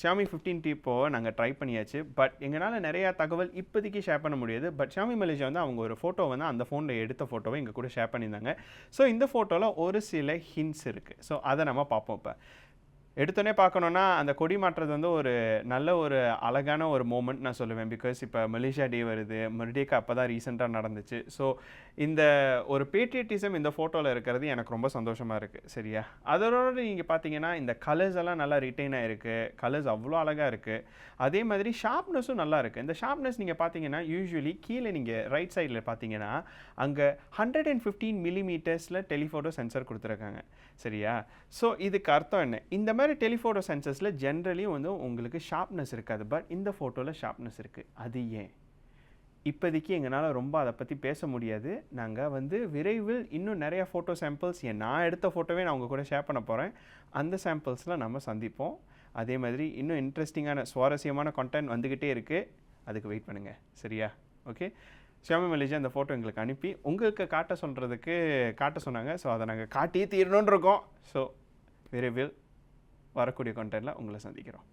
Xiaomi 15T Pro நாங்கள் try பண்ணியாச்சு. But எங்களால் நிறையா தகவல் இப்போதைக்கு ஷேர் பண்ண முடியாது. பட் Xiaomi மலேசியா வந்து அவங்க ஒரு ஃபோட்டோ வந்து அந்த ஃபோனில் எடுத்த ஃபோட்டோவை எங்கள் கூட ஷேர் பண்ணியிருந்தாங்க. ஸோ இந்த ஃபோட்டோவில் ஒரு சில ஹிண்ட்ஸ் இருக்குது. ஸோ அதை நம்ம பார்ப்போம். இப்போ எடுத்தோடனே பார்க்கணுன்னா அந்த கொடி மாற்றுறது வந்து ஒரு நல்ல ஒரு அழகான ஒரு மூமெண்ட் நான் சொல்லுவேன். பிகாஸ் இப்போ மலேசியா டே வருது, மறுடேக்கு அப்போ தான் ரீசெண்டாக நடந்துச்சு. ஸோ இந்த ஒரு பேட்ரியட்டிசம் இந்த ஃபோட்டோவில் இருக்கிறது எனக்கு ரொம்ப சந்தோஷமாக இருக்குது. சரியா, அதோட நீங்கள் பார்த்தீங்கன்னா இந்த கலர்ஸ் எல்லாம் நல்லா ரிட்டைன் ஆகிருக்கு. கலர்ஸ் அவ்வளோ அழகாக இருக்குது. அதே மாதிரி ஷார்ப்னஸும் நல்லா இருக்குது. இந்த ஷார்ப்னஸ் நீங்கள் பார்த்தீங்கன்னா யூஸ்வலி கீழே நீங்கள் ரைட் சைடில் பார்த்தீங்கன்னா அங்கே 115 மில்லிமீட்டர்ஸில் டெலிஃபோட்டோ சென்சர் கொடுத்துருக்காங்க. சரியா, ஸோ இதுக்கு அர்த்தம் என்ன? இந்த மாதிரி டெலிஃபோட்டோ சென்சர்ஸில் ஜென்ரலி வந்து உங்களுக்கு ஷார்ப்னஸ் இருக்காது. பட் இந்த ஃபோட்டோவில் ஷார்ப்னஸ் இருக்குது. அது ஏன்? இப்போதைக்கு எங்களால் ரொம்ப அதை பற்றி பேச முடியாது. நாங்கள் வந்து விரைவில் இன்னும் நிறையா ஃபோட்டோ சாம்பிள்ஸ் நான் எடுத்த ஃபோட்டோவே நான் உங்கள் கூட ஷேர் பண்ண போகிறேன். அந்த சாம்பிள்ஸில் நம்ம சந்திப்போம். அதே மாதிரி இன்னும் இன்ட்ரெஸ்டிங்கான சுவாரஸ்யமான கண்டென்ட் வந்துக்கிட்டே இருக்குது. அதுக்கு வெயிட் பண்ணுங்கள். சரியா, ஓகே. Xiaomi மலேசியா அந்த ஃபோட்டோ எங்களுக்கு அனுப்பி உங்களுக்கு காட்ட சொன்னாங்க. ஸோ அதை நாங்கள் காட்டியே தீரணுன்னு இருக்கோம். ஸோ விரைவில் வரக்கூடிய கண்டென்ட்டில் உங்களை சந்திக்கிறோம்.